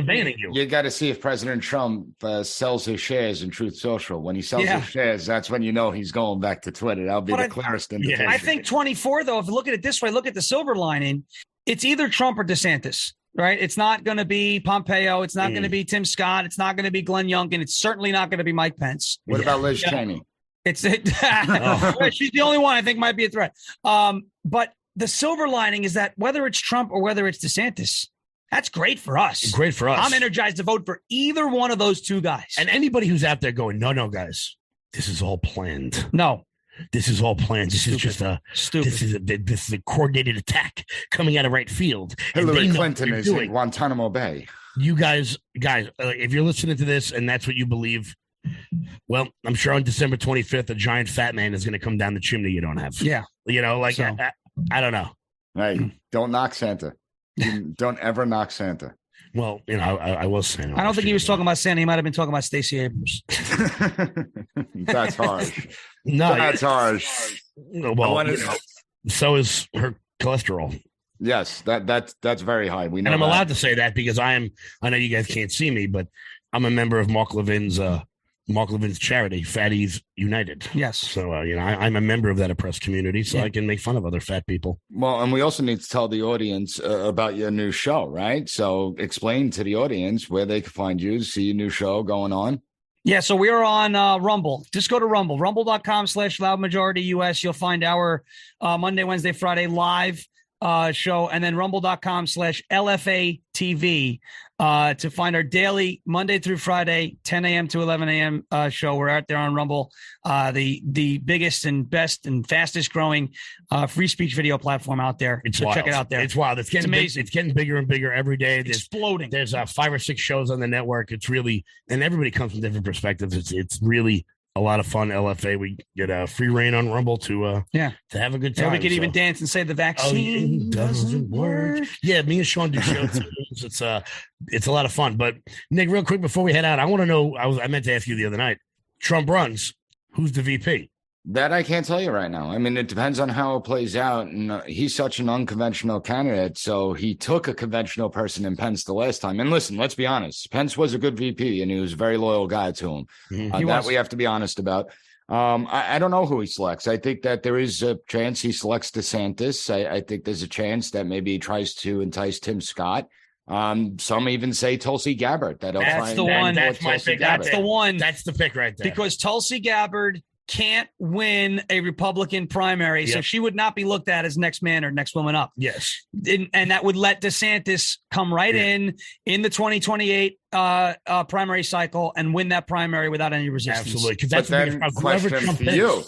You
got to see if President Trump sells his shares in Truth Social. When he sells his shares, that's when you know he's going back to Twitter. That'll be the clearest indication.
I think 24, though, if you look at it this way, look at the silver lining. It's either Trump or DeSantis, right? It's not going to be Pompeo. It's not going to be Tim Scott. It's not going to be Glenn Youngkin. It's certainly not going to be Mike Pence.
What about Liz Cheney?
She's the only one I think might be a threat. But the silver lining is that whether it's Trump or whether it's DeSantis, that's great for us.
Great for us.
I'm energized to vote for either one of those two guys.
And anybody who's out there going, no, guys, this is all planned.
No.
This is all planned. This is just this is a coordinated attack coming out of right field.
Hillary Clinton is in Guantanamo Bay.
You guys, if you're listening to this and that's what you believe, well, I'm sure on December 25th, a giant fat man is going to come down the chimney you don't have.
Yeah.
I don't know.
Hey, don't knock Santa. Don't ever knock Santa.
Well, I was saying.
I don't think he was talking about Santa. He might have been talking about Stacey Abrams.
That's harsh.
No,
that's harsh.
Well, so is her cholesterol.
Yes, that's very high. We know,
and I'm allowed to say that because I know you guys can't see me, but I'm a member of Mark Levin's charity, Fatties United.
Yes.
So, I'm a member of that oppressed community, so I can make fun of other fat people.
Well, and we also need to tell the audience about your new show, right? So explain to the audience where they can find you, see your new show going on.
Yeah, so we're on Rumble. Just go to Rumble, rumble.com/loudmajorityus. You'll find our Monday, Wednesday, Friday live show, and then rumble.com/LFATV to find our daily Monday through Friday, 10 a.m. to 11 a.m. Show. We're out there on Rumble, the biggest and best and fastest growing free speech video platform out there. So check it out there.
It's wild. It's amazing. It's getting bigger and bigger every day.
It's exploding.
There's 5 or 6 shows on the network. It's really, and everybody comes from different perspectives. It's really a lot of fun. LFA, we get a free reign on Rumble to have a good time.
Yeah, we could even dance and say the vaccine doesn't work.
Yeah, me and Sean do shows. It's a lot of fun. But Nick, real quick before we head out, I want to know. I meant to ask you the other night. Trump runs. Who's the VP?
That I can't tell you right now. I mean, it depends on how it plays out. And he's such an unconventional candidate. So he took a conventional person in Pence the last time. And listen, let's be honest. Pence was a good VP and he was a very loyal guy to him. That we have to be honest about. I don't know who he selects. I think that there is a chance he selects DeSantis. I think there's a chance that maybe he tries to entice Tim Scott. Some even say Tulsi Gabbard.
That's the one. That's my pick. That's the one.
That's the pick right there.
Because Tulsi Gabbard can't win a Republican primary, so she would not be looked at as next man or next woman up.
Yes.
And that would let DeSantis come right in the 2028 primary cycle and win that primary without any resistance.
Absolutely. Because
But
that's
then, question for you.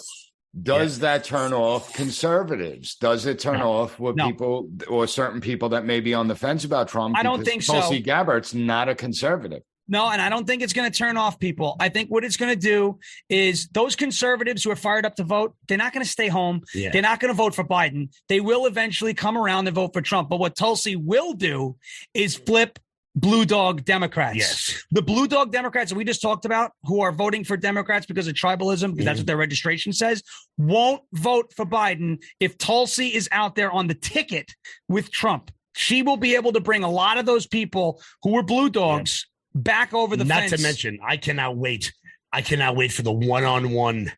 Does that turn off conservatives? Does it turn off with people or certain people that may be on the fence about Trump?
I don't think so.
Tulsi Gabbard's not a conservative.
No, and I don't think it's going to turn off people. I think what it's going to do is those conservatives who are fired up to vote, they're not going to stay home. Yeah. They're not going to vote for Biden. They will eventually come around and vote for Trump. But what Tulsi will do is flip blue dog Democrats.
Yes.
The blue dog Democrats that we just talked about, who are voting for Democrats because of tribalism, because that's what their registration says, won't vote for Biden if Tulsi is out there on the ticket with Trump. She will be able to bring a lot of those people who were blue dogs back over the fence.
Not to mention, I cannot wait. I cannot wait for the one-on-one.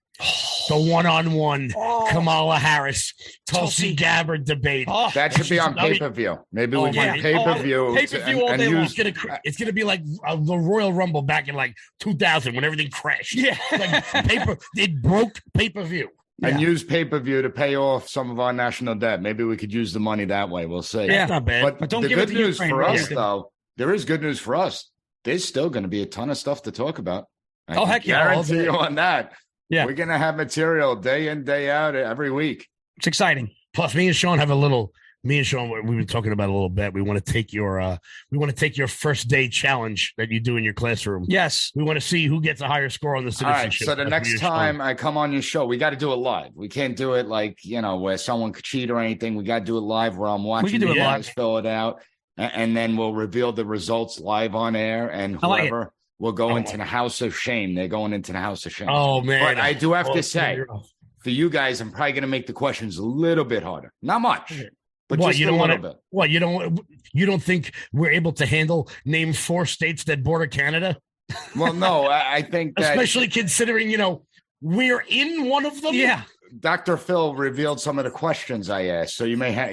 The one-on-one Kamala Harris, Tulsi Gabbard debate.
That should be on pay-per-view. Maybe we can pay-per-view.
Pay-per-view all day long.
It's gonna be like the Royal Rumble back in like 2000 when everything crashed.
Yeah,
it broke pay-per-view.
And use pay-per-view to pay off some of our national debt. Maybe we could use the money that way. We'll see.
Yeah, that's not bad.
But don't give good news for us, though. There is good news for us. There's still going to be a ton of stuff to talk about.
Heck yeah!
Guarantee you on that.
Yeah,
we're going to have material day in, day out, every week.
It's exciting.
Plus, me and Shawn, we've been talking about a little bit. We want to take your first day challenge that you do in your classroom.
Yes.
We want to see who gets a higher score on the citizenship.
All right, so the next time I come on your show, we got to do it live. We can't do it like, where someone could cheat or anything. We got to do it live where I'm watching you guys fill it out. And then we'll reveal the results live on air, and whoever will go into the house of shame. They're going into the house of shame.
Oh, man.
But I do have to say, for you guys, I'm probably going to make the questions a little bit harder. Not much, but just a little bit.
What, you don't think we're able to handle name 4 states that border Canada?
Well, no, I think that...
Especially considering, we're in one of them.
Yeah.
Dr. Phil revealed some of the questions I asked, so you may have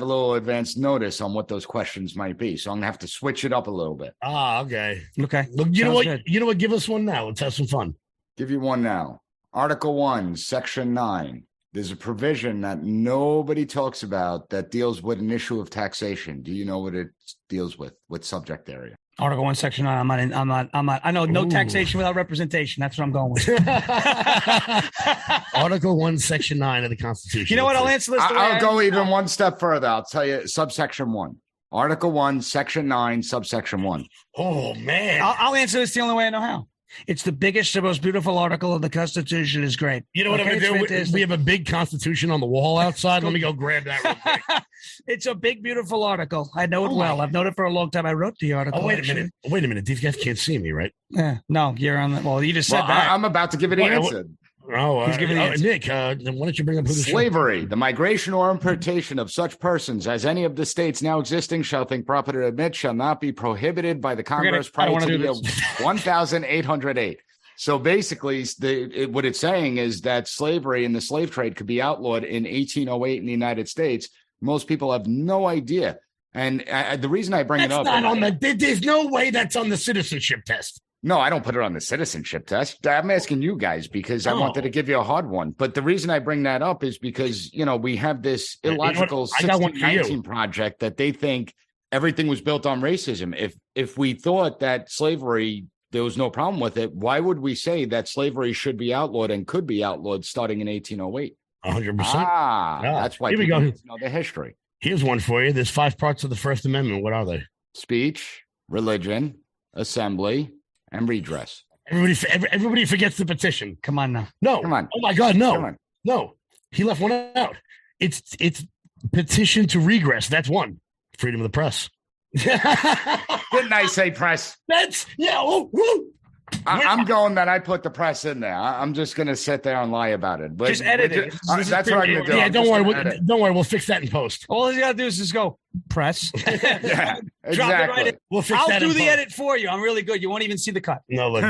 a little advance notice on what those questions might be. So I'm gonna have to switch it up a little bit.
Okay.
Look,
you know what? Good. You know what? Give us one now. Let's have some fun.
Give you one now. Article 1, Section 9. There's a provision that nobody talks about that deals with an issue of taxation. Do you know what it deals with? What subject area?
Article 1, Section 9. I'm not. I know no taxation without representation. That's what I'm going with.
Article 1, Section 9 of the Constitution.
You know what? I'll answer this.
I'll go even one step further. I'll tell you subsection 1. Article 1, Section 9, subsection 1.
Oh, man.
I'll answer this the only way I know how. It's the biggest, the most beautiful article of the Constitution. Is great.
You know what I'm going to do? We have a big Constitution on the wall outside. Let me go grab that real quick.
It's a big, beautiful article. I know it well. I've known it for a long time. I wrote the article.
Oh, wait a minute. These guys can't see me, right?
Yeah. No, you're on the... Well, you just said that.
I'm about to give it an answer.
He's giving the answer. Nick, why don't you bring up
slavery, the migration or importation of such persons as any of the states now existing shall think proper to admit shall not be prohibited by the Congress prior to the year 1808. So basically, what it's saying is that slavery and the slave trade could be outlawed in 1808 in the United States. Most people have no idea. And the reason I bring it up...
There's no way that's on the citizenship test.
No, I don't put it on the citizenship test. I'm asking you guys because I wanted to give you a hard one. But the reason I bring that up is because, we have this illogical 1619 project that they think everything was built on racism. If we thought that slavery... there was no problem with it, why would we say that slavery should be outlawed and could be outlawed starting in 1808?
100%.
That's why people need to know the history.
Here's one for you. There's 5 parts of the First Amendment. What are they?
Speech, religion, assembly, and redress.
Everybody forgets the petition.
Come on now.
No.
Come on.
Oh, my God, no. No. He left one out. It's petition to regress. That's one. Freedom of the press.
Didn't I say press? I'm going that I put the press in there. I'm just going to sit there and lie about it. But
just edit it.
That's what I'm going to do.
Yeah, don't worry. We'll fix that in post.
All you got to do is just go press.
Yeah, exactly.
Drop it right in.
We'll fix that.
I'll do the edit for you. I'm really good. You won't even see the cut.
No, look,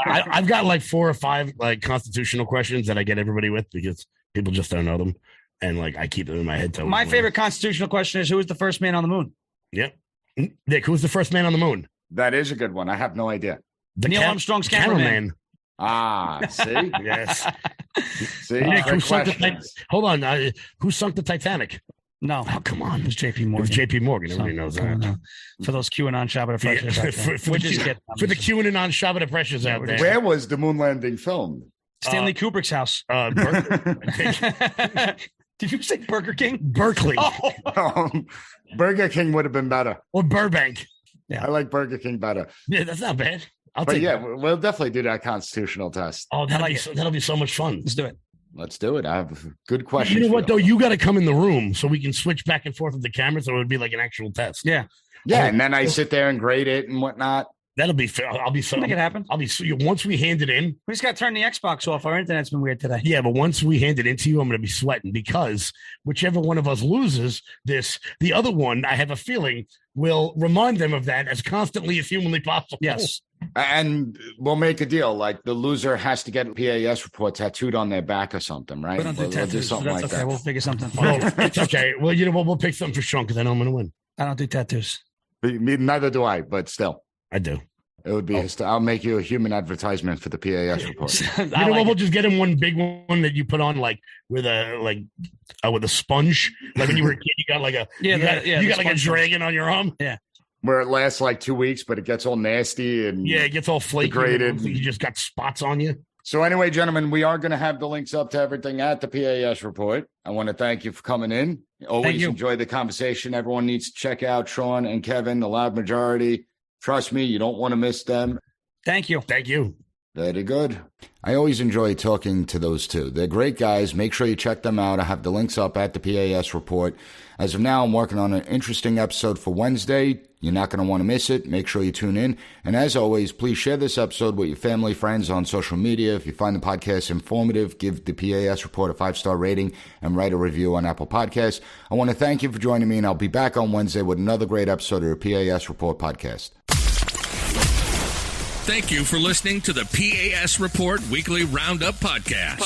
I've got like 4 or 5 like constitutional questions that I get everybody with because people just don't know them, and like I keep them in my head.
My favorite constitutional question is: who was the first man on the moon?
Yep. Nick, who's the first man on the moon?
That is a good one. I have no idea.
Neil Armstrong's cameraman.
See?
Yes.
See,
Nick, who sunk the
questions.
Hold on. Who sunk the Titanic?
No.
Oh, come on.
It was J.P.
It
Morgan.
was J.P. Morgan. Everybody knows that.
For those QAnon Shabbat freshers out there.
For the QAnon Shabbat pressures out there.
Where was the moon landing filmed?
Stanley Kubrick's house. Did you say Burger King?
Berkeley.
Oh.
Burger King would have been better.
Or Burbank.
Yeah. I like Burger King better.
Yeah, that's not bad.
But yeah, we'll definitely do that constitutional test.
Oh, that'll be so much fun.
Let's do it.
Let's do it. I have good questions.
You know what, though? You got to come in the room so we can switch back and forth with the camera, so it would be like an actual test.
Yeah.
Yeah, and then I sit there and grade it and whatnot.
That'll be fair. I'll be so.
Make it happen.
Once we hand it in.
We just got to turn the Xbox off. Our internet's been weird today.
Yeah, but once we hand it into you, I'm going to be sweating because whichever one of us loses this, the other one, I have a feeling, will remind them of that as constantly as humanly possible.
Yes.
And we'll make a deal. Like the loser has to get a PAS report tattooed on their back or something, right?
We don't do tattoos,
do something
so
like
okay.
that.
We'll figure something.
It's okay. Well, you know what? We'll pick something for Sean because I know I'm going to win.
I don't do tattoos.
Neither do I, but still.
I do.
It would be. I'll make you a human advertisement for the PAS report.
You know what? We'll just get him one big one that you put on like with a sponge. Like when you were a kid, you got like a you got like a dragon on your arm.
Yeah.
Where it lasts like 2 weeks, but it gets all nasty and
it gets all flaky.
Degraded.
You just got spots on you.
So anyway, gentlemen, we are going to have the links up to everything at the PAS report. I want to thank you for coming in. Always enjoy the conversation. Everyone needs to check out Shawn and Kevin, the loud majority. Trust me, you don't want to miss them.
Thank you.
Thank you.
Very good. I always enjoy talking to those two. They're great guys. Make sure you check them out. I have the links up at the PAS report. As of now, I'm working on an interesting episode for Wednesday. You're not going to want to miss it. Make sure you tune in. And as always, please share this episode with your family, friends on social media. If you find the podcast informative, give the PAS report a 5-star rating and write a review on Apple Podcasts. I want to thank you for joining me, and I'll be back on Wednesday with another great episode of the PAS Report podcast.
Thank you for listening to the P.A.S. Report Weekly Roundup Podcast.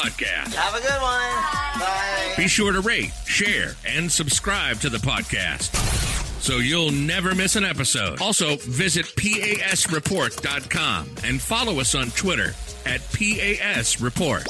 Have a good one. Bye.
Be sure to rate, share, and subscribe to the podcast so you'll never miss an episode. Also, visit PASreport.com and follow us on Twitter at PAS Report.